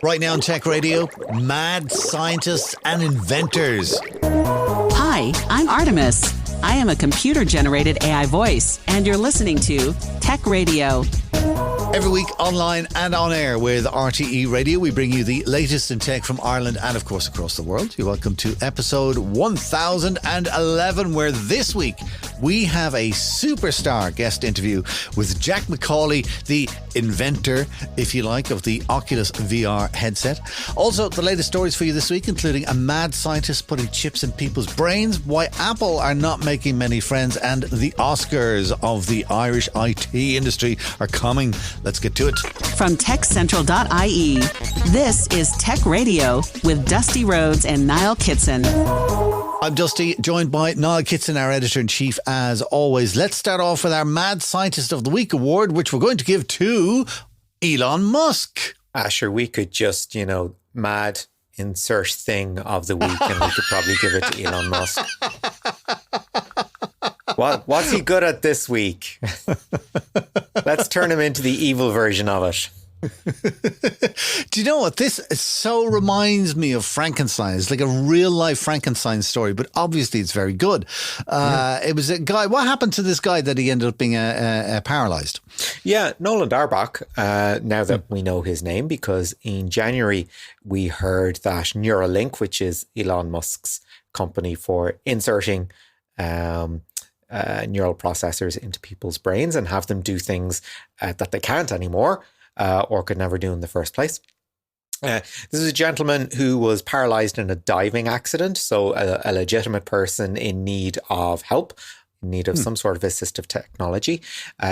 Right now on Tech Radio, mad scientists and inventors. Hi, I'm Artemis. I am a computer-generated AI voice, and you're listening to Tech Radio. Every week online and on air with RTE Radio, we bring you the latest in tech from Ireland and, of course, across the world. You're welcome to episode 1011, where this week we have a superstar guest interview with Jack McCauley, the inventor, if you like, of the Oculus VR headset. Also, the latest stories for you this week, including a mad scientist putting chips in people's brains, why Apple are not making many friends, and the Oscars of the Irish IT industry are coming. Let's get to it. From techcentral.ie, this is Tech Radio with Dusty Rhodes and Niall Kitson. I'm Dusty, joined by Niall Kitson, our editor-in-chief, as always. Let's start off with our Mad Scientist of the Week award, which we're going to give to Elon Musk. Sure, we could just, mad insert thing of the week, and we could probably give it to Elon Musk. What's he good at this week? Let's turn him into the evil version of it. Do you know what? This so reminds me of Frankenstein. It's like a real life Frankenstein story, but obviously it's very good. It was a guy. What happened to this guy that he ended up being paralyzed? Yeah, Nolan Darabach. Now that we know his name, because in January we heard that Neuralink, which is Elon Musk's company for inserting neural processors into people's brains and have them do things that they can't anymore or could never do in the first place. This is a gentleman who was paralyzed in a diving accident, so a legitimate person in need of help, in need of some sort of assistive technology.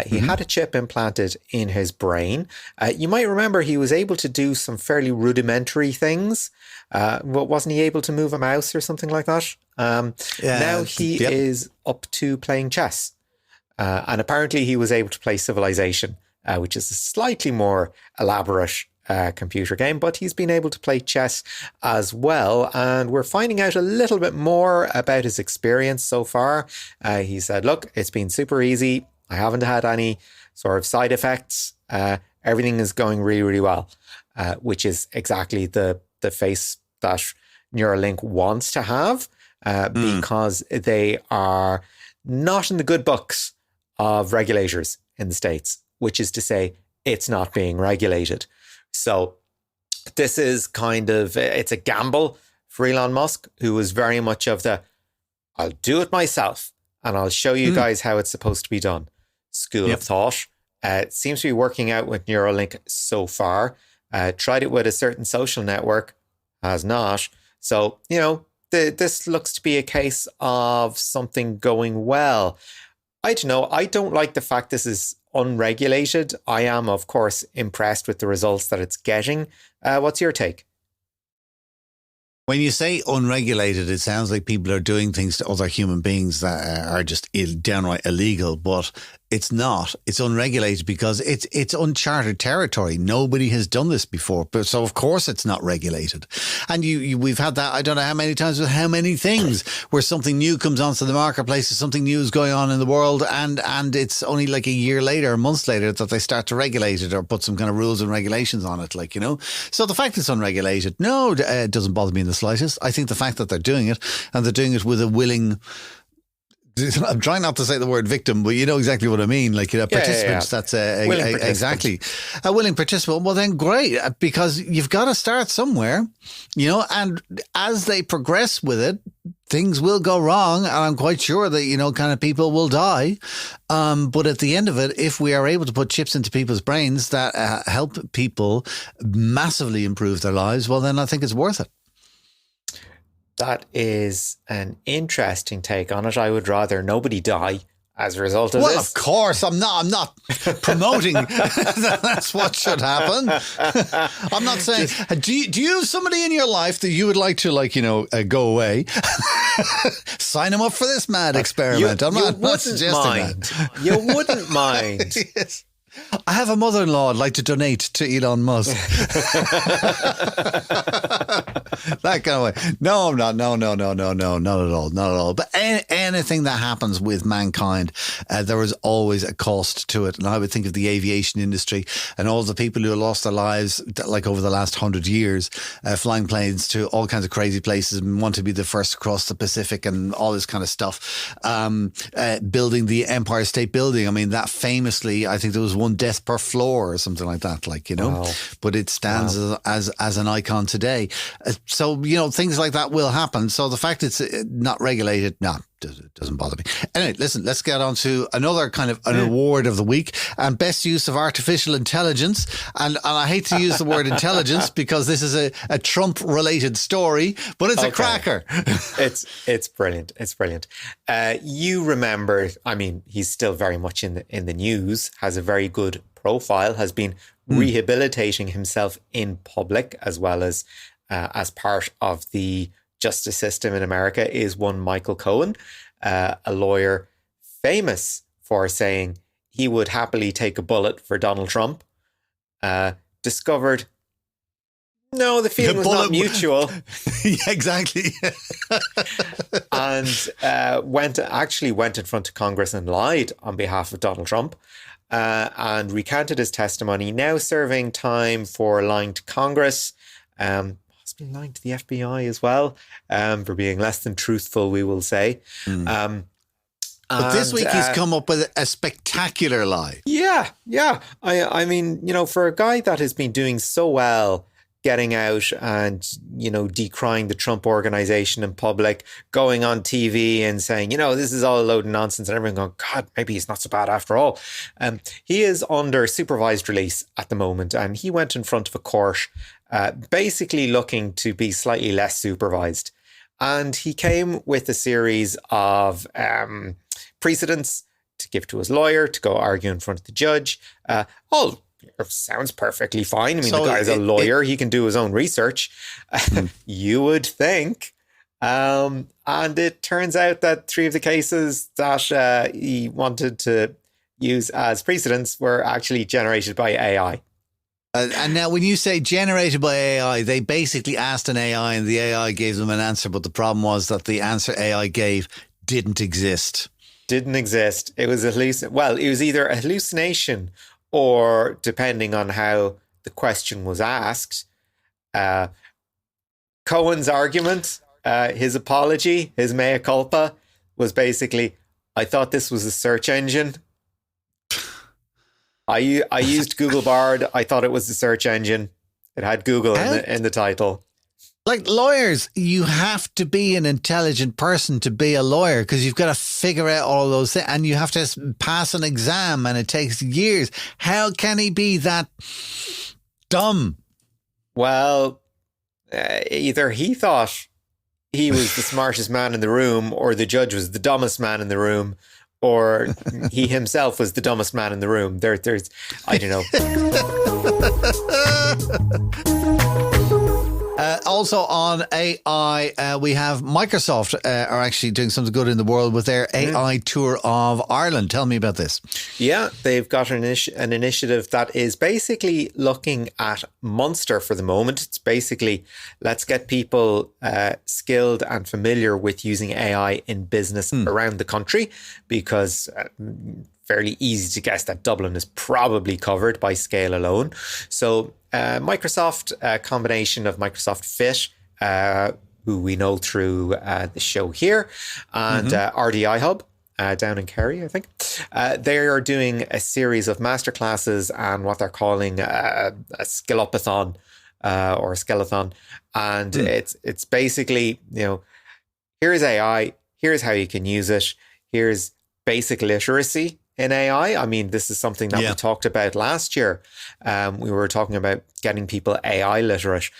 He had a chip implanted in his brain. You might remember he was able to do some fairly rudimentary things. Wasn't he able to move a mouse or something like that? Now he is up to playing chess. And apparently he was able to play Civilization, which is a slightly more elaborate computer game, but he's been able to play chess as well. And we're finding out a little bit more about his experience so far. He said, look, it's been super easy. I haven't had any sort of side effects. Everything is going really, really well, which is exactly the face that Neuralink wants to have, because they are not in the good books of regulators in the States, which is to say it's not being regulated. So this is it's a gamble for Elon Musk, who is very much of I'll do it myself and I'll show you guys how it's supposed to be done school of thought. It seems to be working out with Neuralink so far. Tried it with a certain social network, has not. So, this looks to be a case of something going well. I don't know. I don't like the fact this is unregulated. I am, of course, impressed with the results that it's getting. What's your take? When you say unregulated, it sounds like people are doing things to other human beings that are just downright illegal, but it's not. It's unregulated because it's uncharted territory. Nobody has done this before, but so of course it's not regulated. And we've had that, I don't know how many times with how many things where something new comes onto the marketplace, something new is going on in the world, and it's only like a year later, months later, that they start to regulate it or put some kind of rules and regulations on it, So the fact it's unregulated, no, it doesn't bother me in the slightest. I think the fact that they're doing it, and they're doing it with a willing, I'm trying not to say the word victim, but you know exactly what I mean. Participants. That's exactly a willing participant. Well, then great, because you've got to start somewhere, and as they progress with it, things will go wrong. And I'm quite sure that, people will die. But at the end of it, if we are able to put chips into people's brains that help people massively improve their lives, well, then I think it's worth it. That is an interesting take on it. I would rather nobody die as a result of this. Well, of course, I'm not promoting that's what should happen. I'm not saying, do you have somebody in your life that you would like to, go away? Sign them up for this mad experiment. I'm not suggesting that. You wouldn't mind. Yes. I have a mother-in-law I'd like to donate to Elon Musk. that kind of way. No, I'm not. No, not at all. Not at all. But anything that happens with mankind, there is always a cost to it. And I would think of the aviation industry and all the people who have lost their lives, like over the last 100 years, flying planes to all kinds of crazy places and want to be the first across the Pacific and all this kind of stuff. Building the Empire State Building. I mean, that famously, I think there was one death per floor or something like that, like, you know, wow. But it stands as an icon today. So, you know, things like that will happen. So the fact it's not regulated, no, it doesn't bother me. Anyway, listen, let's get on to another kind of an award of the week, and best use of artificial intelligence. And I hate to use the word intelligence because this is a Trump related story, but it's a cracker. It's brilliant. It's brilliant. You remember, I mean, he's still very much in the news, has a very good profile, has been rehabilitating himself in public as well as part of the justice system in America, is one Michael Cohen, a lawyer famous for saying he would happily take a bullet for Donald Trump, discovered, no, the feeling was not mutual. Yeah, exactly. And went in front of Congress and lied on behalf of Donald Trump, and recanted his testimony, now serving time for lying to Congress, possibly lying to the FBI as well, for being less than truthful, we will say. But this week he's come up with a spectacular lie. Yeah. I mean, you know, for a guy that has been doing so well, getting out and, you know, decrying the Trump organization in public, going on TV and saying, you know, this is all a load of nonsense, and everyone going, God, maybe he's not so bad after all. He is under supervised release at the moment, and he went in front of a court basically looking to be slightly less supervised. And he came with a series of precedents to give to his lawyer, to go argue in front of the judge. Sounds perfectly fine. I mean, so the guy's a lawyer. He can do his own research. You would think. And it turns out that 3 of the cases that he wanted to use as precedents were actually generated by AI. And now when you say generated by AI, they basically asked an AI and the AI gave them an answer. But the problem was that the answer AI gave didn't exist. Didn't exist. It was it was either a hallucination, or depending on how the question was asked, Cohen's argument, his apology, his mea culpa, was basically, I thought this was a search engine. I used Google Bard. I thought it was a search engine. It had Google in the title. Like lawyers, you have to be an intelligent person to be a lawyer, because you've got to figure out all those things and you have to pass an exam and it takes years. How can he be that dumb? Well, either he thought he was the smartest man in the room, or the judge was the dumbest man in the room, or he himself was the dumbest man in the room. There's, I don't know. Also on AI, we have Microsoft are actually doing something good in the world with their AI tour of Ireland. Tell me about this. Yeah, they've got an initiative that is basically looking at Munster for the moment. It's basically, let's get people skilled and familiar with using AI in business around the country, because fairly easy to guess that Dublin is probably covered by scale alone. So Microsoft, a combination of Microsoft Fit, who we know through the show here, and RDI Hub down in Kerry, I think. They are doing a series of masterclasses and what they're calling a skill-up-a-thon or a skeleton. And it's basically, you know, here's AI, here's how you can use it, here's basic literacy in AI. I mean, this is something that we talked about last year. We were talking about getting people AI literate.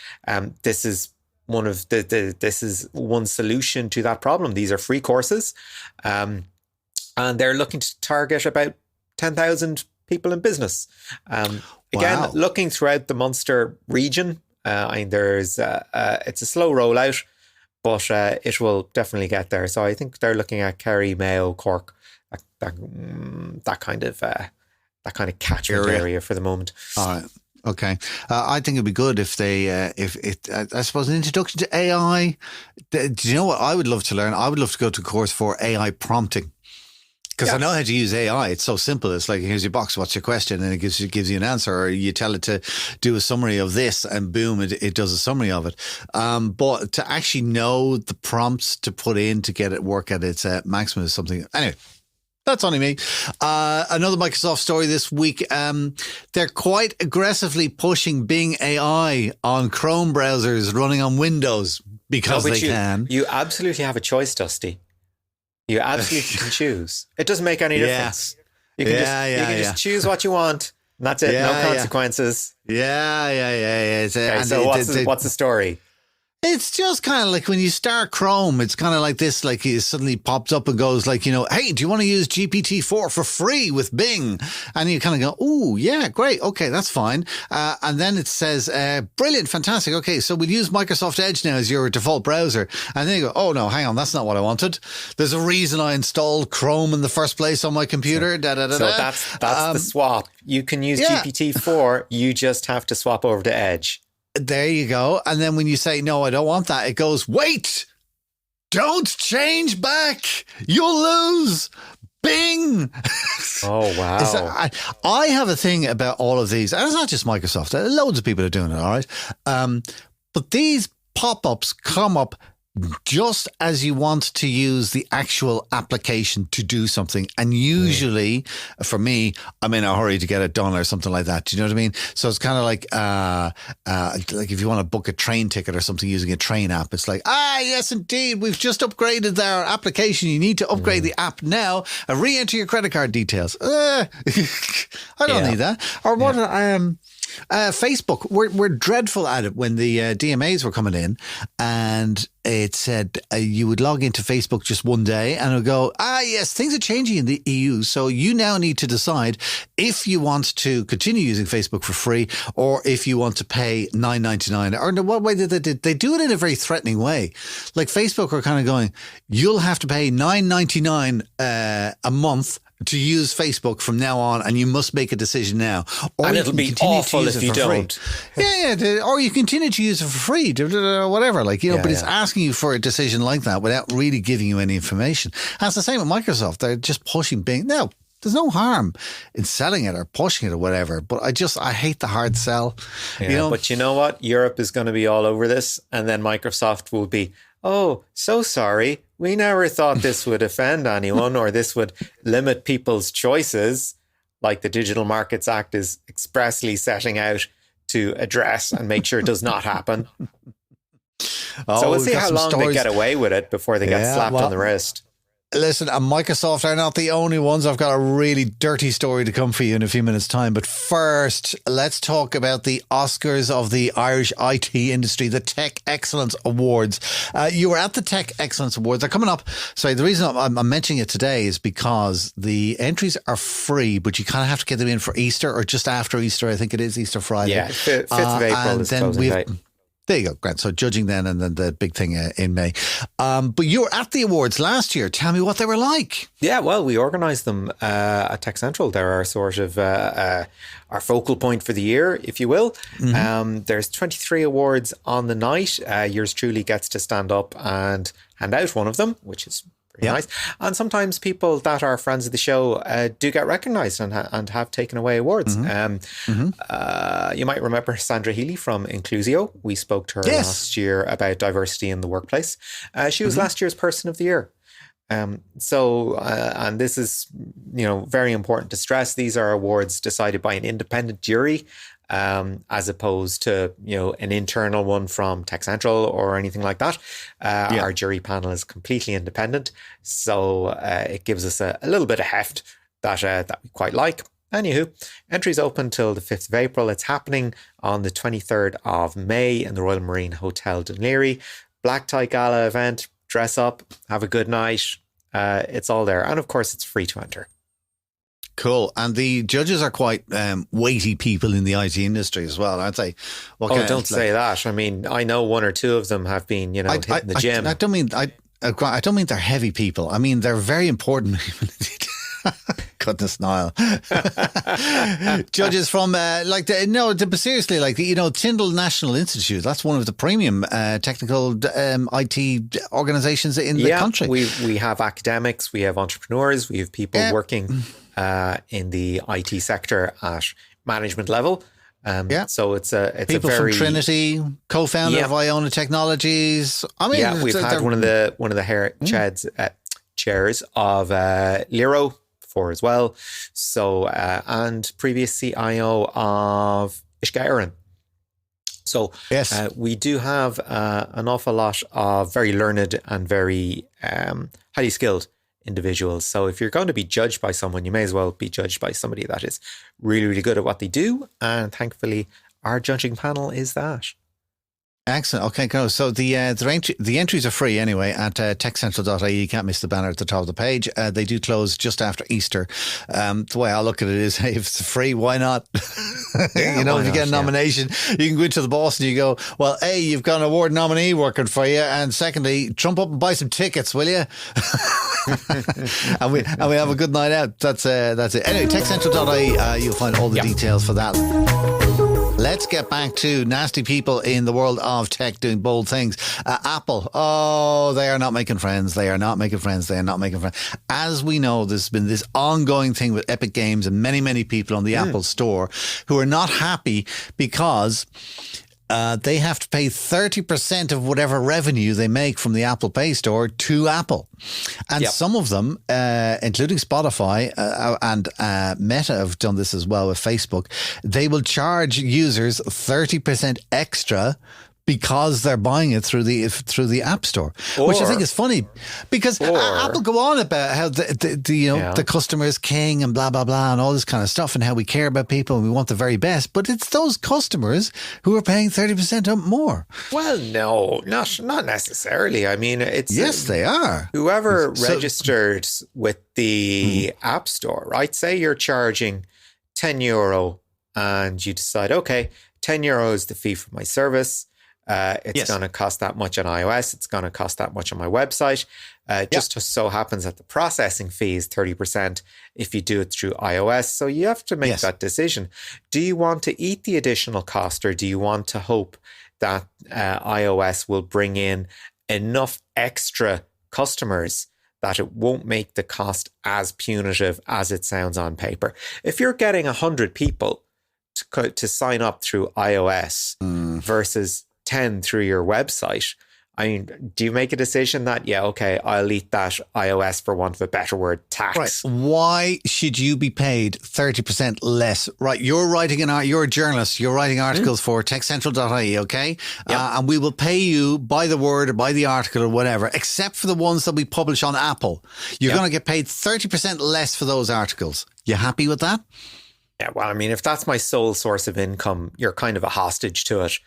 This is one of this is one solution to that problem. These are free courses, and they're looking to target about 10,000 people in business. Again, looking throughout the Munster region. I mean, there's it's a slow rollout, but it will definitely get there. So I think they're looking at Kerry, Mayo, Cork, that kind of catchment area for the moment. All right. Okay. I think it'd be good if they, if it, I suppose, an introduction to AI. Do you know what I would love to learn? I would love to go to a course for AI prompting. Because I know how to use AI. It's so simple. It's like, here's your box, what's your question? And it gives you an answer, or you tell it to do a summary of this, and boom, it does a summary of it. But to actually know the prompts to put in to get it work at its maximum is something. Anyway. That's only me. Another Microsoft story this week. They're quite aggressively pushing Bing AI on Chrome browsers running on Windows because they can. You absolutely have a choice, Dusty. You absolutely can choose. It doesn't make any difference. You can just choose what you want. And that's it. No consequences. Yeah. Okay, so what's the story? It's just kind of like when you start Chrome, it's kind of like this, like it suddenly pops up and goes like, hey, do you want to use GPT-4 for free with Bing? And you kind of go, oh, yeah, great. Okay, that's fine. And then it says, brilliant, fantastic. Okay, so we'll use Microsoft Edge now as your default browser. And then you go, oh, no, hang on, that's not what I wanted. There's a reason I installed Chrome in the first place on my computer. So that's the swap. You can use GPT-4. You just have to swap over to Edge. There you go. And then when you say, no, I don't want that, it goes, wait, don't change back. You'll lose. Bing. Oh, wow. I have a thing about all of these, and it's not just Microsoft. Loads of people are doing it, all right? But these pop-ups come up just as you want to use the actual application to do something. And usually, for me, I'm in a hurry to get it done or something like that. Do you know what I mean? So it's kind of like if you want to book a train ticket or something using a train app, it's like, yes, indeed, we've just upgraded our application. You need to upgrade the app now and re-enter your credit card details. I don't need that. Or what Facebook, we're dreadful at it. When the DMAs were coming in, and it said you would log into Facebook just one day and it would go, yes, things are changing in the EU. So you now need to decide if you want to continue using Facebook for free or if you want to pay $9.99. Or in what way did they do it in a very threatening way? Like Facebook were kind of going, you'll have to pay $9.99 a month to use Facebook from now on, and you must make a decision now. Or and it'll be awful if you don't. Or you continue to use it for free, whatever. But it's asking you for a decision like that without really giving you any information. And it's the same with Microsoft. They're just pushing Bing. No, there's no harm in selling it or pushing it or whatever. But I hate the hard sell. Yeah, but you know what? Europe is going to be all over this, and then Microsoft will be, oh, so sorry. We never thought this would offend anyone or this would limit people's choices, like the Digital Markets Act is expressly setting out to address and make sure it does not happen. So we'll see how long they get away with it before they get slapped on the wrist. Listen, and Microsoft are not the only ones. I've got a really dirty story to come for you in a few minutes' time. But first, let's talk about the Oscars of the Irish IT industry, the Tech Excellence Awards. You were at the Tech Excellence Awards. They're coming up. Sorry, the reason I'm mentioning it today is because the entries are free, but you kind of have to get them in for Easter or just after Easter. I think it is Easter Friday. Yeah, 5th of April is closing date. There you go, Grant. So judging then and then the big thing in May. But you were at the awards last year. Tell me what they were like. Yeah, well, we organised them at Tech Central. They're our sort of our focal point for the year, if you will. Mm-hmm. There's 23 awards on the night. Yours truly gets to stand up and hand out one of them, which is pretty nice. And sometimes people that are friends of the show do get recognised and have taken away awards. You might remember Sandra Healy from Inclusio. We spoke to her last year about diversity in the workplace. She was last year's Person of the Year. And this is, very important to stress. These are awards decided by an independent jury, as opposed to, an internal one from Tech Central or anything like that. Our jury panel is completely independent. So it gives us a little bit of heft that we quite like. Anywho, entries open till the 5th of April. It's happening on the 23rd of May in the Royal Marine Hotel Dunleary. Black tie gala event, dress up, have a good night. It's all there. And of course, it's free to enter. Cool. And the judges are quite weighty people in the IT industry as well, aren't they? Don't say that. I mean, I know one or two of them have been, hitting the gym. I don't mean they're heavy people. I mean, they're very important people. Goodness, Niall. Judges from but seriously, Tyndall National Institute. That's one of the premium technical IT organisations in the country. We have academics, we have entrepreneurs, we have people working in the IT sector at management level. So it's people a very from Trinity, co-founder of Iona Technologies. I mean, we've had one of the chairs of Lero before as well. So and previous CIO of Ishgairin. So we do have an awful lot of very learned and very highly skilled individuals. So if you're going to be judged by someone, you may as well be judged by somebody that is really, really good at what they do. And thankfully, our judging panel is that. Excellent. Okay, go. So the entries are free anyway at techcentral.ie. You can't miss the banner at the top of the page. They do close just after Easter. The way I look at it is, hey, if it's free, why not? If you get a nomination, you can go into the boss and you go, well, A, you've got an award nominee working for you, and secondly, trump up and buy some tickets, will you? and we have a good night out. That's it. Anyway, techcentral.ie. You'll find all the details for that. Let's get back to nasty people in the world of tech doing bold things. Apple, they are not making friends. They are not making friends. They are not making friends. As we know, there's been this ongoing thing with Epic Games and many, many people on the Apple Store who are not happy because they have to pay 30% of whatever revenue they make from the Apple Pay Store to Apple. And some of them, including Spotify and Meta have done this as well with Facebook, they will charge users 30% extra because they're buying it through the App Store, which I think is funny because Apple go on about how the customer is king and blah blah blah and all this kind of stuff and how we care about people and we want the very best, but it's those customers who are paying 30% up more. Well, no, not necessarily. I mean, it's they are. Whoever registered with the App Store, right? Say you're charging €10 and you decide, okay, €10 is the fee for my service. It's going to cost that much on iOS. It's going to cost that much on my website. Just so happens that the processing fee is 30% if you do it through iOS. So you have to make that decision. Do you want to eat the additional cost, or do you want to hope that iOS will bring in enough extra customers that it won't make the cost as punitive as it sounds on paper? If you're getting 100 people to sign up through iOS versus 10 through your website, I mean, do you make a decision that, I'll eat that iOS, for want of a better word, tax? Right. Why should you be paid 30% less? Right. You're a journalist. You're writing articles for techcentral.ie, okay? And we will pay you by the word or by the article or whatever, except for the ones that we publish on Apple. You're going to get paid 30% less for those articles. You happy with that? Yeah, well, I mean, if that's my sole source of income, you're kind of a hostage to it.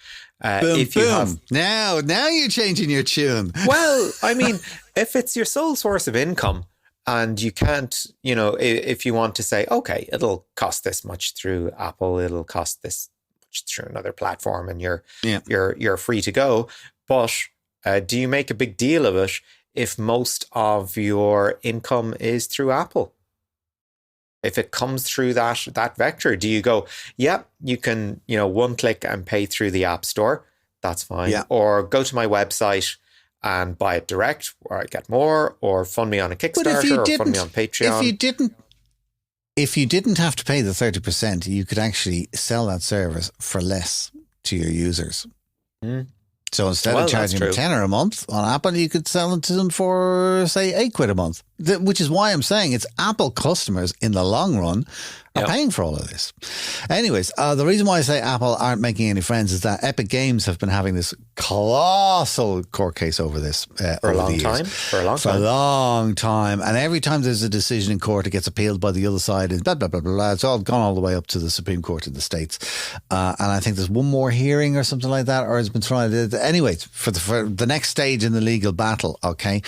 Now you're changing your tune. Well, I mean, if it's your sole source of income and you can't, if you want to say, okay, it'll cost this much through Apple, it'll cost this much through another platform, and you're free to go. But do you make a big deal of it if most of your income is through Apple? If it comes through that vector, do you go, you can, one click and pay through the App Store? That's fine. Yeah. Or go to my website and buy it direct, or I get more, or fund me on a Kickstarter, or fund me on Patreon. If you didn't have to pay the 30%, you could actually sell that service for less to your users. So instead of charging them £10 a month on Apple, you could sell it to them for, say, £8 a month. Which is why I'm saying it's Apple customers in the long run are paying for all of this. Anyways, the reason why I say Apple aren't making any friends is that Epic Games have been having this colossal court case over this for a long time. And every time there's a decision in court, it gets appealed by the other side and blah, blah, blah, blah, blah. It's all gone all the way up to the Supreme Court in the States. And I think there's one more hearing or something like that, or it's been tried. Anyways, for the next stage in the legal battle, okay,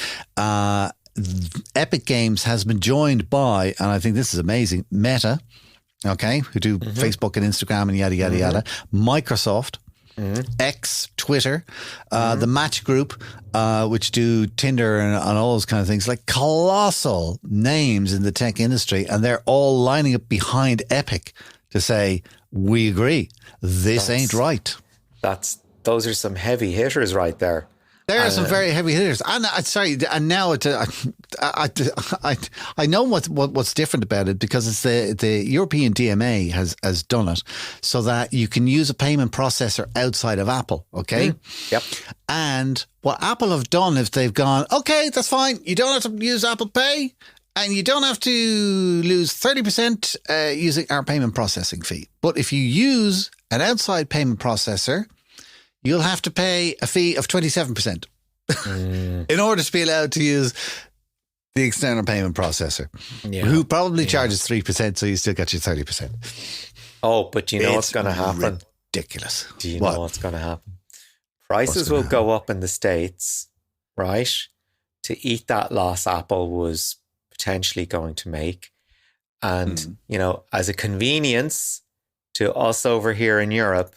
Epic Games has been joined by, and I think this is amazing, Meta, okay, who do Facebook and Instagram and yada, yada, yada, Microsoft, X, Twitter, the Match Group, which do Tinder and all those kind of things, like colossal names in the tech industry, and they're all lining up behind Epic to say, we agree, this ain't right. Those are some heavy hitters right there. There are some very heavy hitters. And now I know what's different about it, because it's the European DMA has done it so that you can use a payment processor outside of Apple. Okay. Yep. And what Apple have done is they've gone, okay, that's fine. You don't have to use Apple Pay, and you don't have to lose 30% using our payment processing fee. But if you use an outside payment processor, you'll have to pay a fee of 27% in order to be allowed to use the external payment processor, who probably charges 3%, so you still get your 30%. Oh, but you know what's going to happen? Ridiculous. Do you know what's going to happen? Prices will go up in the States, right? To eat that loss Apple was potentially going to make. And, as a convenience to us over here in Europe,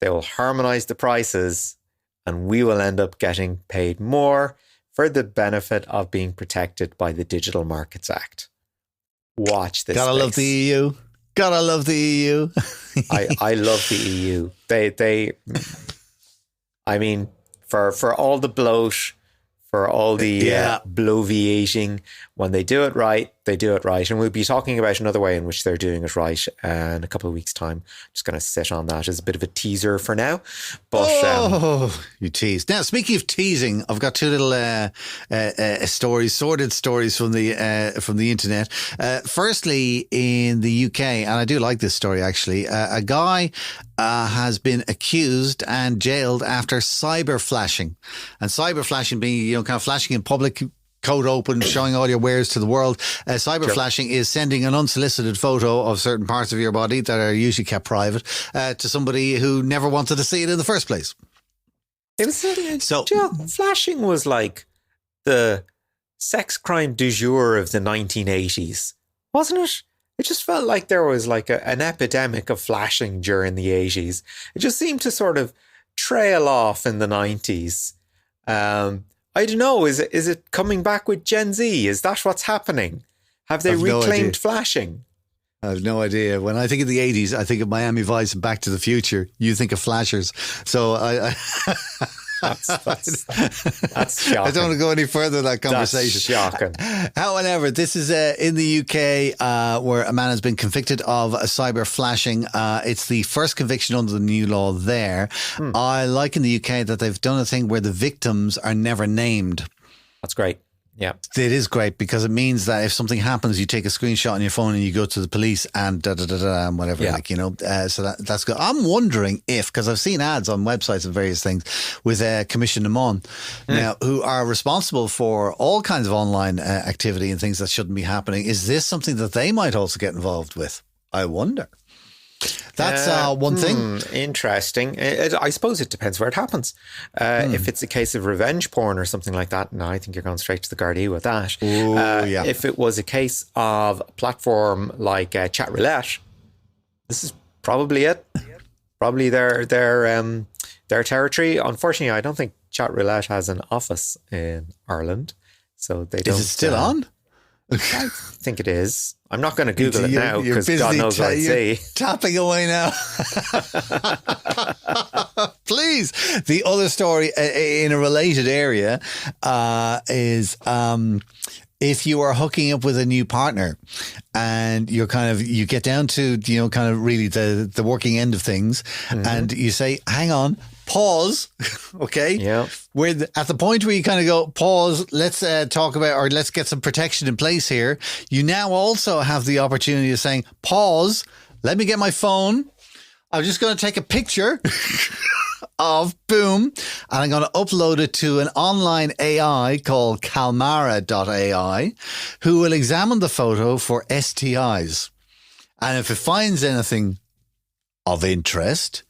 they will harmonize the prices, and we will end up getting paid more for the benefit of being protected by the Digital Markets Act. Watch this. Gotta love the EU. Gotta love the EU. I love the EU. I mean, for all the bloat, for all the bloviating, when they do it right, they do it right. And we'll be talking about another way in which they're doing it right in a couple of weeks' time. Just going to sit on that as a bit of a teaser for now. But you teased. Now, speaking of teasing, I've got two little sordid stories from the internet. Firstly, in the UK, and I do like this story actually, a guy has been accused and jailed after cyber flashing. And cyber flashing being, kind of flashing in public, coat open, showing all your wares to the world. Cyber flashing is sending an unsolicited photo of certain parts of your body that are usually kept private to somebody who never wanted to see it in the first place. It was flashing was like the sex crime du jour of the 1980s, wasn't it? It just felt like there was like an epidemic of flashing during the 80s. It just seemed to sort of trail off in the 90s. I don't know. Is it coming back with Gen Z? Is that what's happening? Have they reclaimed flashing? I have no idea. When I think of the 80s, I think of Miami Vice and Back to the Future. You think of flashers. So That's shocking. I don't want to go any further in that conversation. That's shocking. However, this is in the UK where a man has been convicted of cyber flashing. It's the first conviction under the new law there. I like in the UK that they've done a thing where the victims are never named. That's great. Yeah. It is great because it means that if something happens, you take a screenshot on your phone and you go to the police and and whatever, so that's good. I'm wondering if, because I've seen ads on websites and various things with Commission Amon now, who are responsible for all kinds of online activity and things that shouldn't be happening. Is this something that they might also get involved with? I wonder. That's one thing. Interesting. I suppose it depends where it happens. If it's a case of revenge porn or something like that, no, I think you're going straight to the Gardaí with that. If it was a case of a platform like Chat Roulette, this is probably it. Probably their territory. Unfortunately, I don't think Chat Roulette has an office in Ireland, so they don't. Is it still on? I think it is. I'm not going to Google it now because God knows what I'd say. Tapping away now. Please. The other story in a related area is if you are hooking up with a new partner and you get down to, kind of really the working end of things and you say, hang on, pause. Okay. Yeah. At the point where you kind of go, pause, let's talk about, or let's get some protection in place here. You now also have the opportunity of saying, pause, let me get my phone. I'm just going to take a picture of boom, and I'm going to upload it to an online AI called Calmara.ai, who will examine the photo for STIs. And if it finds anything of interest,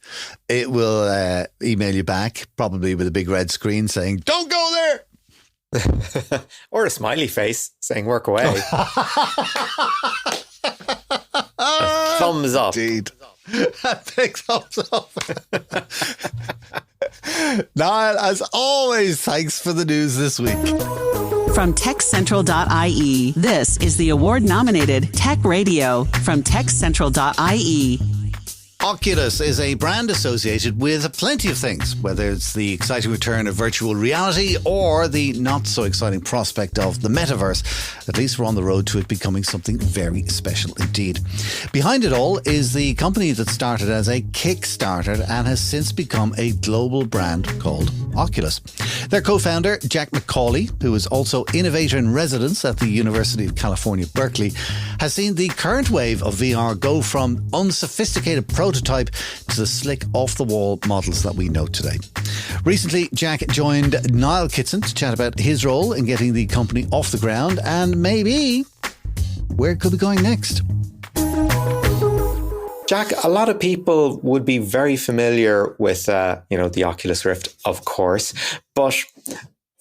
it will email you back, probably with a big red screen saying, don't go there. Or a smiley face saying, work away. A thumbs up. Indeed. Big thumbs up. Niall, as always, thanks for the news this week. From TechCentral.ie, this is the award-nominated Tech Radio from TechCentral.ie. Oculus is a brand associated with plenty of things, whether it's the exciting return of virtual reality or the not so exciting prospect of the metaverse. At least we're on the road to it becoming something very special indeed. Behind it all is the company that started as a Kickstarter and has since become a global brand called Oculus. Their co-founder, Jack McCauley, who is also innovator in residence at the University of California, Berkeley, has seen the current wave of VR go from unsophisticated prototype to the slick off-the-wall models that we know today. Recently, Jack joined Niall Kitson to chat about his role in getting the company off the ground and maybe where it could be going next. Jack, a lot of people would be very familiar with, the Oculus Rift, of course, but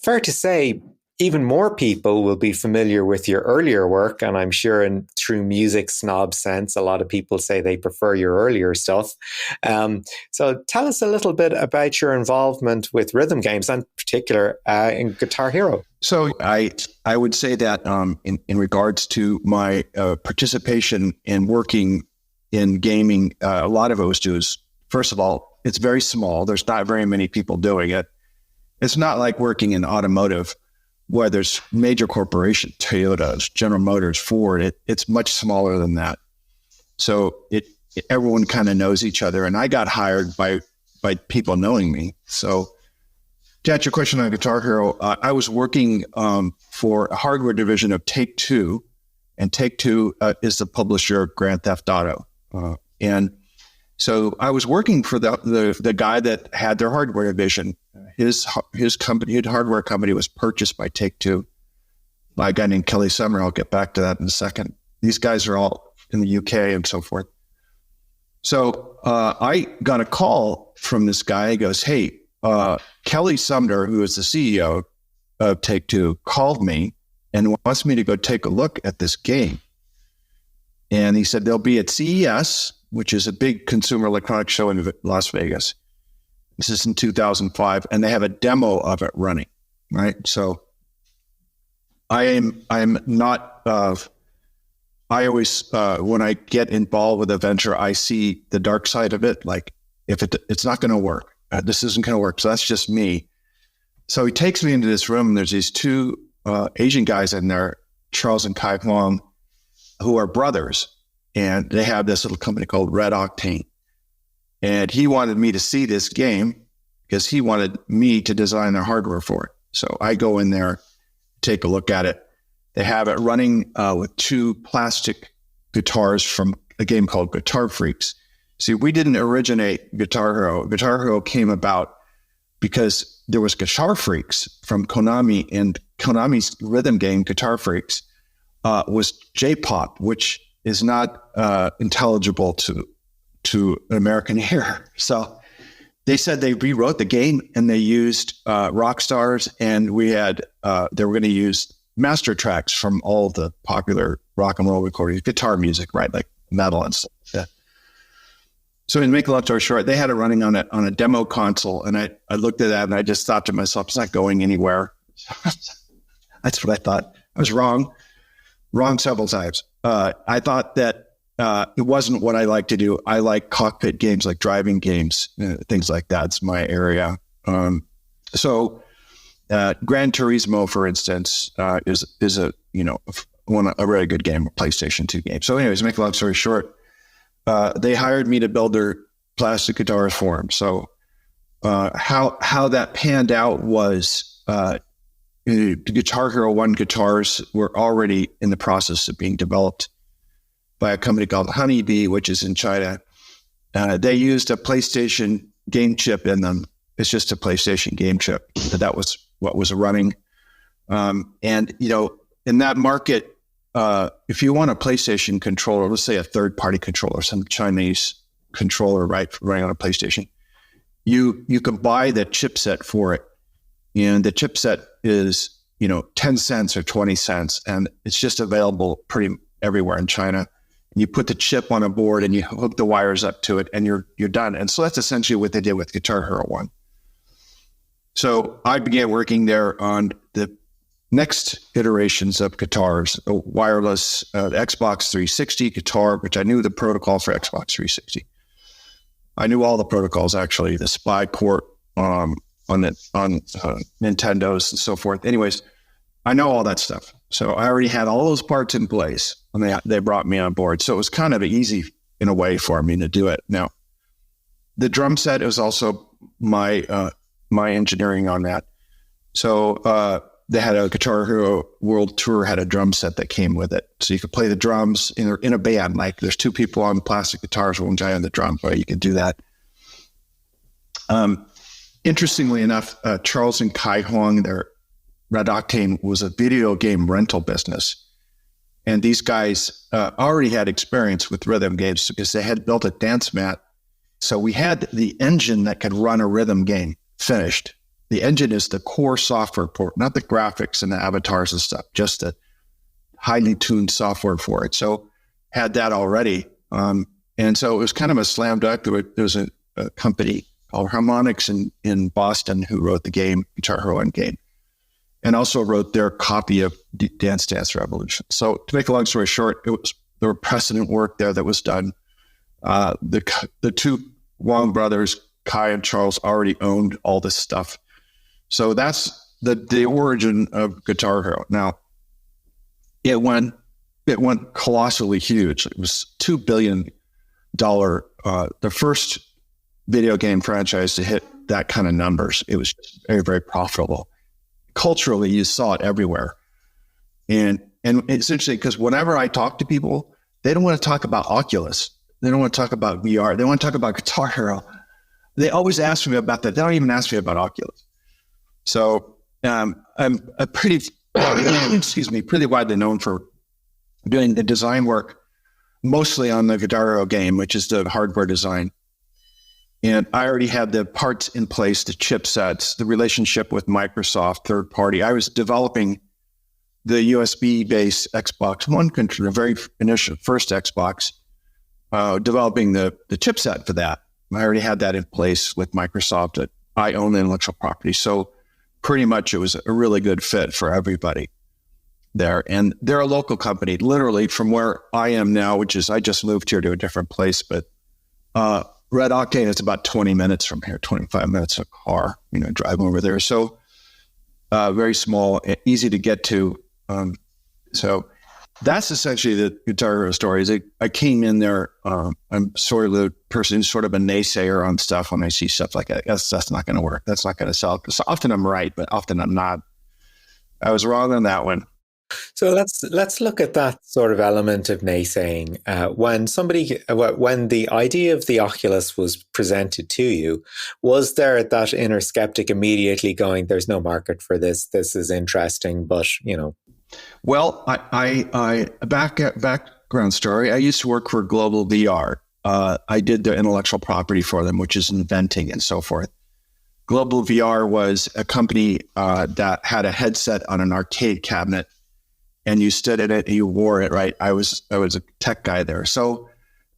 fair to say, even more people will be familiar with your earlier work, and I'm sure in true music snob sense, a lot of people say they prefer your earlier stuff. So tell us a little bit about your involvement with rhythm games, and in particular in Guitar Hero. So I would say that in regards to my participation in working in gaming, a lot of it was due, first of all, it's very small. There's not very many people doing it. It's not like working in automotive, where there's major corporations, Toyota, General Motors, Ford. It's much smaller than that. So everyone kind of knows each other. And I got hired by people knowing me. So to answer your question on Guitar Hero, I was working for a hardware division of Take-Two. And Take-Two is the publisher of Grand Theft Auto. And so I was working for the guy that had their hardware division. His company, his hardware company, was purchased by Take-Two by a guy named Kelly Summer. I'll get back to that in a second. These guys are all in the UK and so forth. So I got a call from this guy. He goes, "Hey, Kelly Sumner, who is the CEO of Take-Two, called me and wants me to go take a look at this game." And he said they'll be at CES, which is a big consumer electronics show in Las Vegas. This is in 2005, and they have a demo of it running, right? So I'm not, I always, when I get involved with a venture, I see the dark side of it. Like, if it's not going to work, this isn't going to work. So that's just me. So he takes me into this room, and there's these two Asian guys in there, Charles and Kai Huang, who are brothers. And they have this little company called Red Octane. And he wanted me to see this game because he wanted me to design their hardware for it. So I go in there, take a look at it. They have it running with two plastic guitars from a game called Guitar Freaks. See, we didn't originate Guitar Hero. Guitar Hero came about because there was Guitar Freaks from Konami, and Konami's rhythm game, Guitar Freaks, was J-pop, which is not intelligible to an American ear. So they said they rewrote the game, and they used rock stars, and we had they were going to use master tracks from all the popular rock and roll recordings, guitar music, right, like metal and stuff. Yeah. So to make a long story short, they had it running on a demo console, and I looked at that and I just thought to myself, it's not going anywhere. That's what I thought. I was wrong several times. I thought that it wasn't what I like to do. I like cockpit games, like driving games, things like that. It's my area. So Gran Turismo, for instance, is a really good game, a PlayStation 2 game. So anyways, to make a long story short, they hired me to build their plastic guitars for them. So how that panned out was Guitar Hero 1 guitars were already in the process of being developed by a company called Honeybee, which is in China. They used a PlayStation game chip in them. It's just a PlayStation game chip. That was what was running. And, in that market, if you want a PlayStation controller, let's say a third-party controller, some Chinese controller, right, running on a PlayStation, you can buy the chipset for it. And the chipset is, 10 cents or 20 cents, and it's just available pretty everywhere in China. And you put the chip on a board and you hook the wires up to it, and you're done. And so that's essentially what they did with Guitar Hero 1. So I began working there on the next iterations of guitars, a wireless Xbox 360 guitar, which I knew the protocol for Xbox 360. I knew all the protocols, actually, the SPI port on Nintendos and so forth. Anyways, I know all that stuff. So I already had all those parts in place, and they brought me on board. So it was kind of easy in a way for me to do it. Now, the drum set is also my engineering on that. So they had a Guitar Hero World Tour had a drum set that came with it. So you could play the drums in a band. Like there's two people on plastic guitars, one guy on the drum, right? You could do that. Interestingly enough, Charles and Kai Huang, their Red Octane was a video game rental business. And these guys already had experience with rhythm games because they had built a dance mat. So we had the engine that could run a rhythm game finished. The engine is the core software port, not the graphics and the avatars and stuff, just the highly tuned software for it. So had that already. And so it was kind of a slam dunk. There was a company called Harmonix in Boston who wrote the game, Guitar Hero Endgame, and also wrote their copy of Dance Dance Revolution. So to make a long story short, there were precedent work there that was done. The two Wong brothers, Kai and Charles, already owned all this stuff. So that's the origin of Guitar Hero. Now, it went colossally huge. It was $2 billion, the first video game franchise to hit that kind of numbers. It was very, very profitable. Culturally, you saw it everywhere. And it's interesting because whenever I talk to people, they don't want to talk about Oculus. They don't want to talk about VR. They want to talk about Guitar Hero. They always ask me about that. They don't even ask me about Oculus. So I'm a pretty widely known for doing the design work, mostly on the Guitar Hero game, which is the hardware design. And I already had the parts in place, the chipsets, the relationship with Microsoft, third party. I was developing the USB-based Xbox One controller, the very initial first Xbox, developing the chipset for that. I already had that in place with Microsoft. That I own the intellectual property. So pretty much it was a really good fit for everybody there. And they're a local company, literally from where I am now, which is I just moved here to a different place, but Red Octane is about 20 minutes from here, 25 minutes a car, drive over there. So very small, easy to get to. So that's essentially the Guitar Hero story. I came in there. I'm sort of the person who's sort of a naysayer on stuff when I see stuff like that. That's not going to work. That's not going to sell. So often I'm right, but often I'm not. I was wrong on that one. So let's look at that sort of element of naysaying. When the idea of the Oculus was presented to you, was there that inner skeptic immediately going, "There's no market for this. This is interesting, but Well, I background story. I used to work for Global VR. I did the intellectual property for them, which is inventing and so forth. Global VR was a company that had a headset on an arcade cabinet, and you stood in it and you wore it, right? I was a tech guy there. So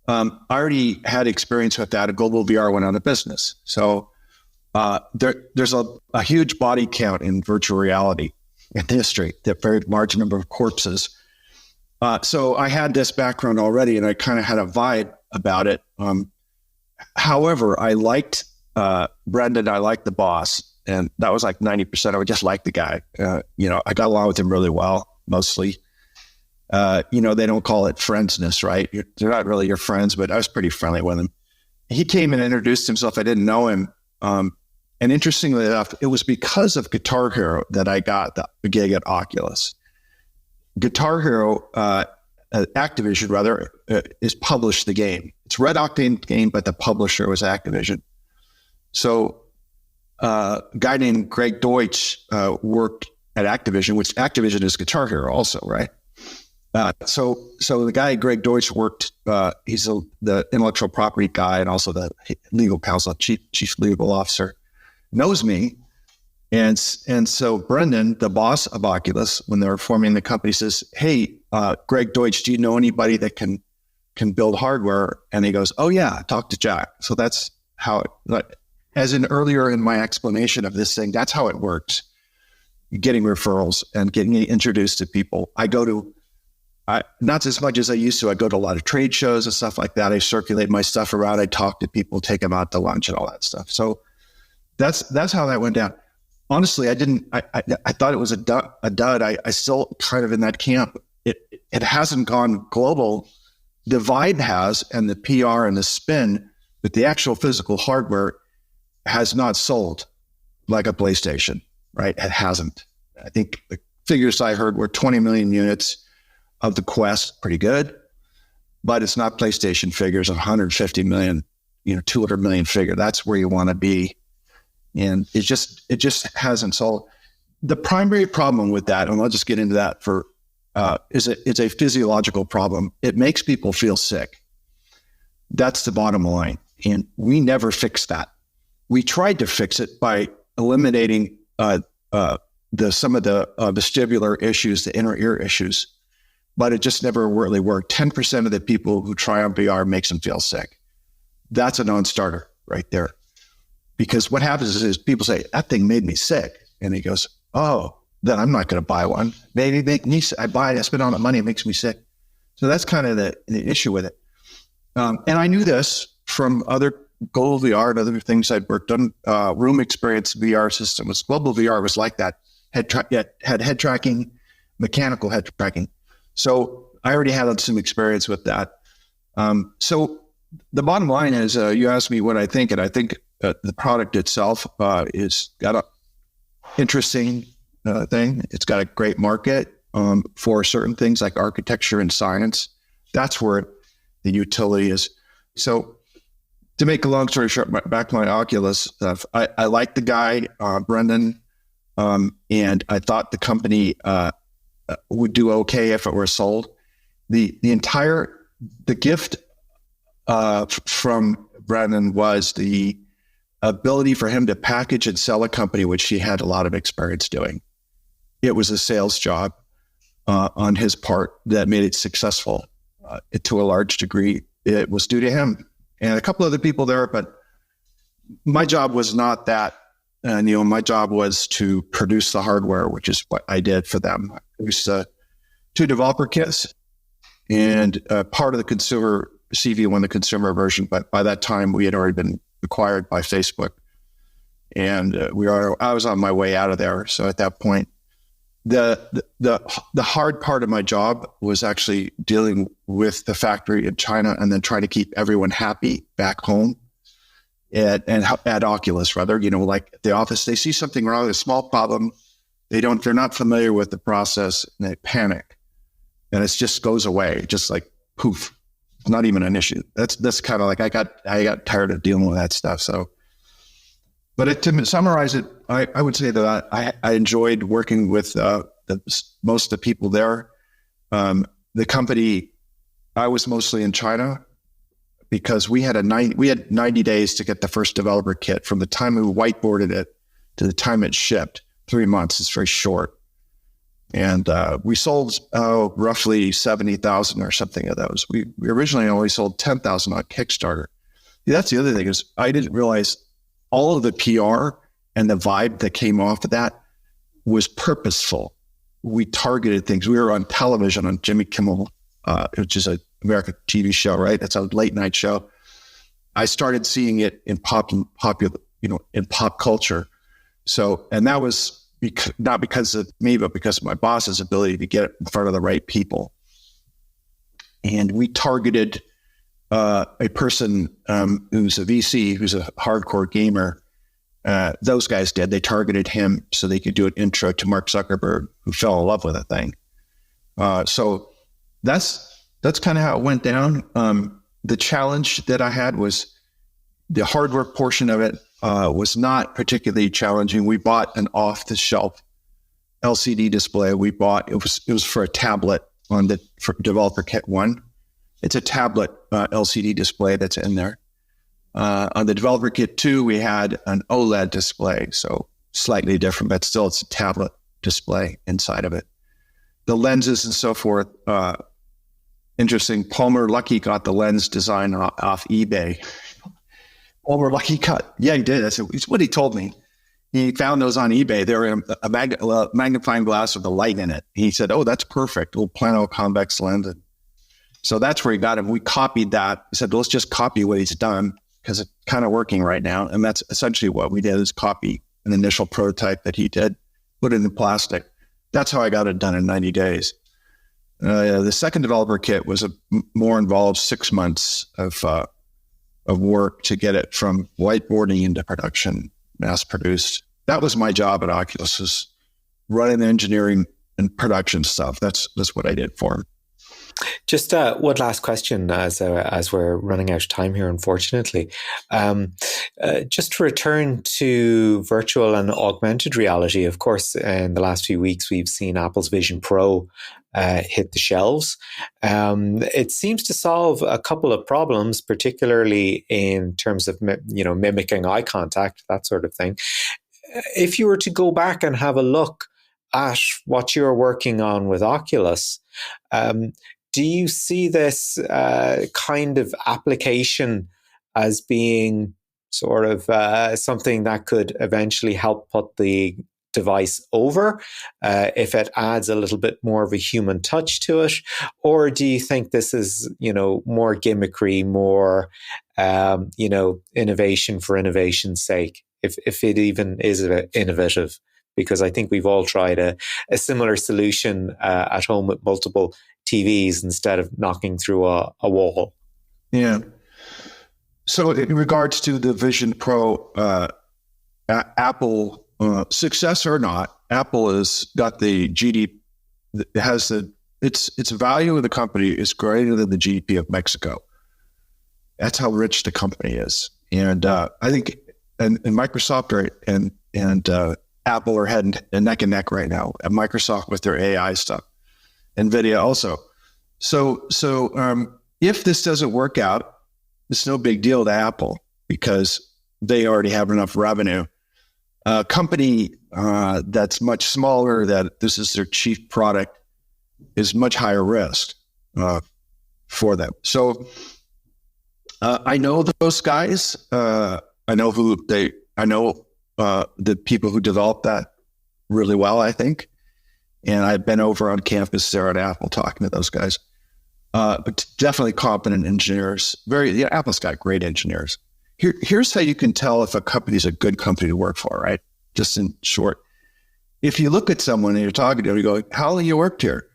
I already had experience with that. Global VR went out of business. So there's a huge body count in virtual reality in history, the very large number of corpses. So I had this background already, and I kind of had a vibe about it. However, I liked Brendan. I liked the boss, and that was like 90%. I would just like the guy. I got along with him really well, mostly. They don't call it friendsness, right? They're not really your friends, but I was pretty friendly with him. He came and introduced himself. I didn't know him. And interestingly enough, it was because of Guitar Hero that I got the gig at Oculus. Guitar Hero, Activision rather, is published the game. It's Red Octane game, but the publisher was Activision. So a guy named Greg Deutsch worked at Activision, which Activision is Guitar Hero also, right? So the guy, Greg Deutsch, worked, he's the intellectual property guy and also the legal counsel, chief legal officer, knows me. And so Brendan, the boss of Oculus, when they were forming the company, says, "Hey, Greg Deutsch, do you know anybody that can build hardware?" And he goes, "Oh yeah, talk to Jack." So that's how as in earlier in my explanation of this thing, that's how it works. Getting referrals and getting introduced to people. Not as much as I used to. I go to a lot of trade shows and stuff like that. I circulate my stuff around. I talk to people, take them out to lunch and all that stuff. So that's how that went down. Honestly, I thought it was a dud. I still kind of in that camp. It hasn't gone global. The vibe has, and the PR and the spin, but the actual physical hardware has not sold like a PlayStation, right? It hasn't. I think the figures I heard were 20 million units of the Quest, pretty good, but it's not PlayStation figures, 150 million, 200 million figure. That's where you want to be. And it just hasn't sold. The primary problem with that, and I'll just get into that it's a physiological problem. It makes people feel sick. That's the bottom line. And we never fixed that. We tried to fix it by eliminating some of the vestibular issues, the inner ear issues, but it just never really worked. 10% of the people who try on VR makes them feel sick. That's a non-starter right there. Because what happens is people say, that thing made me sick. And he goes, oh, then I'm not going to buy one. Maybe make me sick. I buy it, I spend all that money, it makes me sick. So that's kind of the issue with it. And I knew this from other Global VR and other things I'd worked on. Room Experience VR system was Global VR was like that. Had head tracking, mechanical head tracking. So I already had some experience with that. So the bottom line is, you asked me what I think, and I think the product itself is got a interesting thing. It's got a great market for certain things like architecture and science. That's where the utility is. So to make a long story short, back to my Oculus stuff, I like the guy, Brendan, and I thought the company would do okay if it were sold. The gift from Brendan was the ability for him to package and sell a company, which he had a lot of experience doing. It was a sales job on his part that made it successful. To a large degree, it was due to him and a couple other people there, but my job was not that. And, my job was to produce the hardware, which is what I did for them. I produced 2 developer kits and part of the consumer CV1, the consumer version. But by that time, we had already been acquired by Facebook, and I was on my way out of there. So at that point, the hard part of my job was actually dealing with the factory in China and then trying to keep everyone happy back home. At Oculus, rather, like at the office, they see something wrong, a small problem. They're not familiar with the process, and they panic, and it just goes away, just like poof. It's not even an issue. That's kind of like I got tired of dealing with that stuff. So, but to summarize it, I would say that I enjoyed working with most of the people there. The company, I was mostly in China, because we had 90 days to get the first developer kit. From the time we whiteboarded it to the time it shipped, 3 months. It's very short. And we sold roughly 70,000 or something of those. We originally only sold 10,000 on Kickstarter. That's the other thing, is I didn't realize all of the PR and the vibe that came off of that was purposeful. We targeted things. We were on television on Jimmy Kimmel, which is an American TV show, right? It's a late night show. I started seeing it in in pop culture. So, and that was not because of me, but because of my boss's ability to get it in front of the right people. And we targeted a person who's a VC, who's a hardcore gamer. Those guys did. They targeted him so they could do an intro to Mark Zuckerberg, who fell in love with the thing. So that's kind of how it went down. The challenge that I had was the hardware portion of it was not particularly challenging. We bought an off-the-shelf LCD display. It was for a tablet for Developer Kit 1. It's a tablet LCD display that's in there. On the Developer Kit 2, we had an OLED display, so slightly different, but still it's a tablet display inside of it. The lenses and so forth, interesting. Palmer Luckey got the lens design off eBay. Oh, we're lucky cut. Yeah, he did. I said, it's what he told me. He found those on eBay. They were in a magnifying glass with a light in it. He said, oh, that's perfect. Little plano convex lens. So that's where he got him. We copied that. He said, let's just copy what he's done because it's kind of working right now. And that's essentially what we did, is copy an initial prototype that he did, put it in plastic. That's how I got it done in 90 days. The second developer kit was more involved 6 months of work to get it from whiteboarding into production, mass produced. That was my job at Oculus, was running the engineering and production stuff. That's what I did for him. Just one last question as we're running out of time here, unfortunately. Just to return to virtual and augmented reality, of course, in the last few weeks, we've seen Apple's Vision Pro hit the shelves. It seems to solve a couple of problems, particularly in terms of mimicking eye contact, that sort of thing. If you were to go back and have a look at what you're working on with Oculus, do you see this kind of application as being sort of something that could eventually help put the device over if it adds a little bit more of a human touch to it? Or do you think this is, more gimmickry, more, innovation for innovation's sake, if it even is innovative? Because I think we've all tried a similar solution at home with multiple TVs instead of knocking through a wall. Yeah. So in regards to the Vision Pro, Apple, success or not, Apple has got the GDP, its value of the company is greater than the GDP of Mexico. That's how rich the company is. And I think, and Microsoft and Apple are heading neck and neck right now. And Microsoft with their AI stuff, NVIDIA also. So if this doesn't work out, it's no big deal to Apple because they already have enough revenue. A company that's much smaller, that this is their chief product, is much higher risk for them. So I know those guys. I know the people who developed that really well, I think. And I've been over on campus there at Apple talking to those guys. But definitely competent engineers. Apple's got great engineers. Here's how you can tell if a company is a good company to work for, right? Just in short. If you look at someone and you're talking to him, you go, how long you worked here?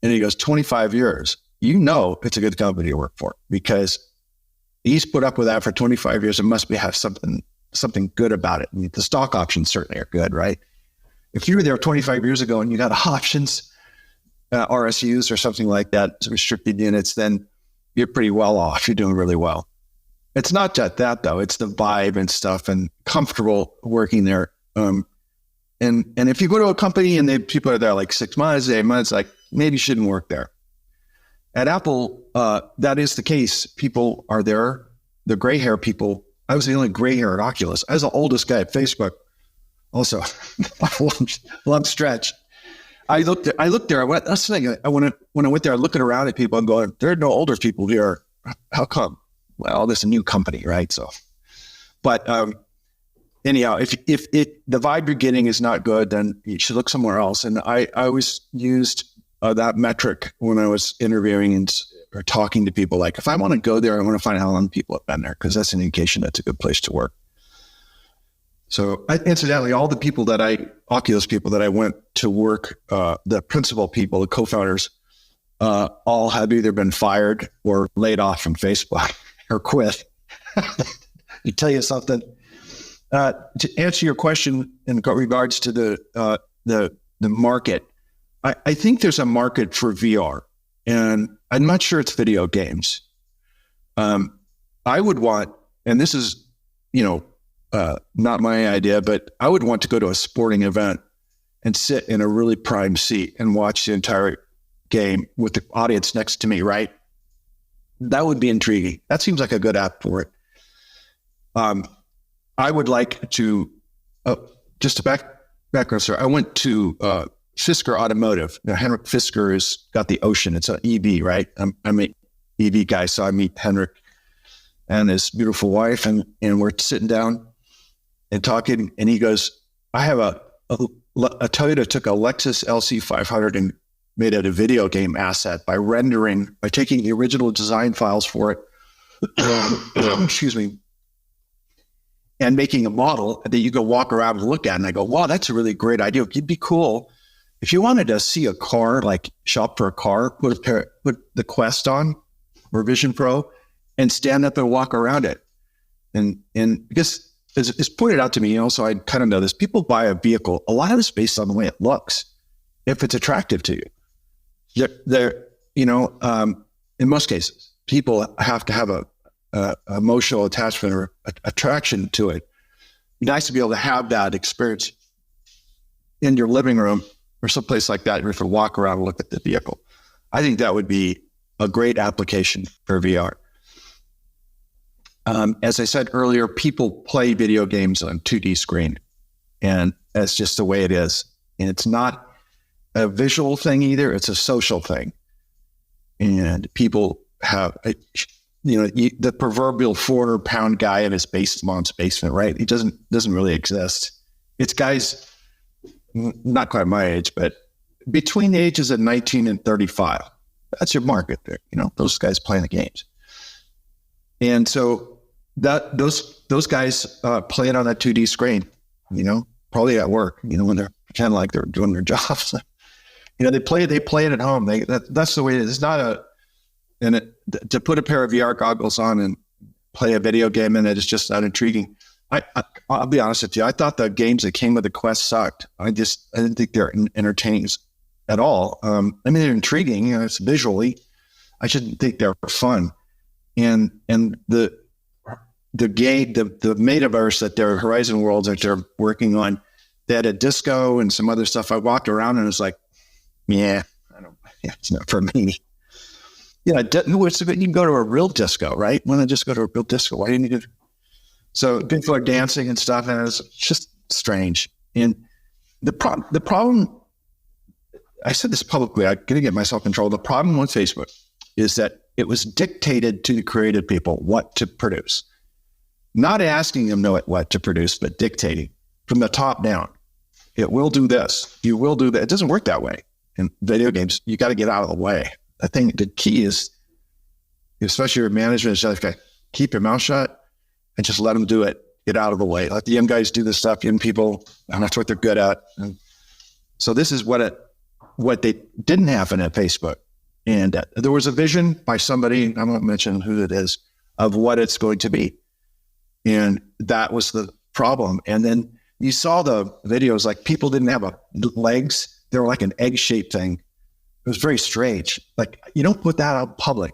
And he goes, 25 years. You know it's a good company to work for because he's put up with that for 25 years. It must have something good about it. I mean, the stock options certainly are good, right? If you were there 25 years ago and you got options, RSUs or something like that, restricted units, then you're pretty well off. You're doing really well. It's not just that though. It's the vibe and stuff and comfortable working there. And if you go to a company and people are there like 6 months, 8 months, like maybe you shouldn't work there. At Apple, that is the case. People are there. The gray hair people. I was the only gray hair at Oculus. I was the oldest guy at Facebook. Also, long stretch. I looked there. That's the thing. When I went there, I looking around at people and going, there are no older people here. How come? Well, there's a new company, right? So, but anyhow, if the vibe you're getting is not good, then you should look somewhere else. And I always used that metric when I was interviewing or talking to people. Like, if I want to go there, I want to find out how long people have been there because that's an indication that's a good place to work. So, incidentally, all the Oculus people that I went to work, the principal people, the co-founders, all have either been fired or laid off from Facebook or quit. You tell you something. To answer your question in regards to the market, I think there's a market for VR, and I'm not sure it's video games. I would want, and this is, not my idea, but I would want to go to a sporting event and sit in a really prime seat and watch the entire game with the audience next to me, right? That would be intriguing. That seems like a good app for it. I would like to, just to background, sir, I went to Fisker Automotive. Now, Henrik Fisker has got the Ocean. It's an EV, right? I'm an EV guy, so I meet Henrik and his beautiful wife, and we're sitting down and talking, and he goes, I have a Toyota took a Lexus LC500 and made it a video game asset by taking the original design files for it, excuse me, and making a model that you go walk around and look at. And I go, wow, that's a really great idea. It'd be cool if you wanted to see a car, like shop for a car, put the Quest on or Vision Pro and stand up and walk around it. And because it's pointed out to me, so I kind of know this, people buy a vehicle, a lot of it's based on the way it looks, if it's attractive to you. They're in most cases, people have to have a emotional attachment or attraction to it. It's nice to be able to have that experience in your living room or someplace like that, or if you walk around and look at the vehicle. I think that would be a great application for VR. As I said earlier, people play video games on 2D screen, and that's just the way it is. And it's not a visual thing either; it's a social thing. And people have, the proverbial 400-pound guy in his mom's basement, right? He doesn't really exist. It's guys not quite my age, but between the ages of 19 and 35. That's your market there. Those guys playing the games. And so those guys play it on that 2D screen, probably at work, when they're pretending like they're doing their jobs. They play it at home. That's the way it is. It's not to put a pair of VR goggles on and play a video game in it is just not intriguing. I'll be honest with you. I thought the games that came with the Quest sucked. I didn't think they're entertaining at all. They're intriguing. It's visually. I shouldn't think they're fun. And the game, the metaverse that their Horizon Worlds that they're working on, they had a disco and some other stuff. I walked around and it was like, it's not for me. You can go to a real disco, right? Why not just go to a real disco? Why didn't you do? So people are dancing and stuff, and it's just strange. And the problem, I said this publicly, I'm going to get myself in trouble. The problem with Facebook is that it was dictated to the creative people what to produce. Not asking them what to produce, but dictating from the top down. It will do this. You will do that. It doesn't work that way. In video games, you got to get out of the way. I think the key is, especially your management, is just keep your mouth shut and just let them do it. Get out of the way. Let the young guys do this stuff. Young people, and that's what they're good at. And so this is what they didn't happen at Facebook. And there was a vision by somebody, I won't mention who it is, of what it's going to be. And that was the problem. And then you saw the videos, like people didn't have legs. They were like an egg-shaped thing. It was very strange. Like, you don't put that out public.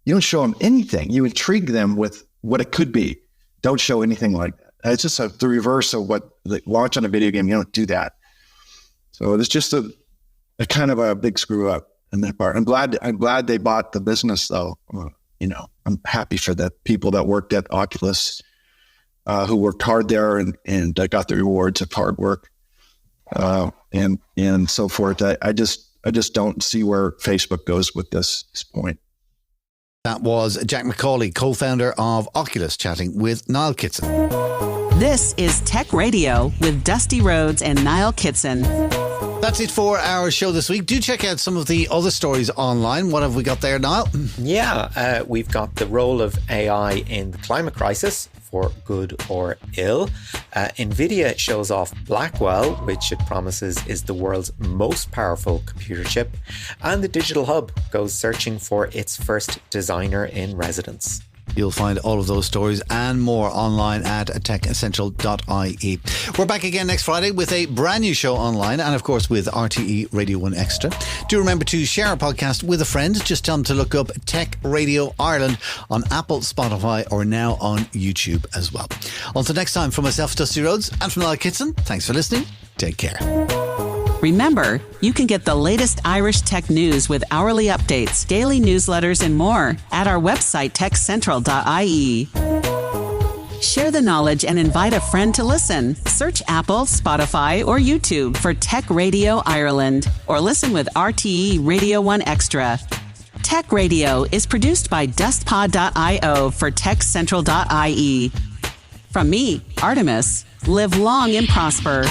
You don't show them anything. You intrigue them with what it could be. Don't show anything like that. It's just the reverse of what launch on a video game. You don't do that. So it's just a kind of a big screw up in that part. I'm glad they bought the business, though. I'm happy for the people that worked at Oculus, who worked hard there and got the rewards of hard work, and so forth. I just don't see where Facebook goes with this point. That was Jack McCauley, co-founder of Oculus, chatting with Niall Kitson. This is Tech Radio with Dusty Rhodes and Niall Kitson. That's it for our show this week. Do check out some of the other stories online. What have we got there, Niall? Yeah, we've got the role of AI in the climate crisis, for good or ill. NVIDIA shows off Blackwell, which it promises is the world's most powerful computer chip. And the Digital Hub goes searching for its first designer in residence. You'll find all of those stories and more online at techessential.ie. We're back again next Friday with a brand new show online and, of course, with RTE Radio 1 Extra. Do remember to share our podcast with a friend. Just tell them to look up Tech Radio Ireland on Apple, Spotify, or now on YouTube as well. Until next time, from myself, Dusty Rhodes, and from Niall Kitson, thanks for listening. Take care. Remember, you can get the latest Irish tech news with hourly updates, daily newsletters, and more at our website, techcentral.ie. Share the knowledge and invite a friend to listen. Search Apple, Spotify, or YouTube for Tech Radio Ireland, or listen with RTE Radio 1 Extra. Tech Radio is produced by dustpod.io for techcentral.ie. From me, Artemis, live long and prosper.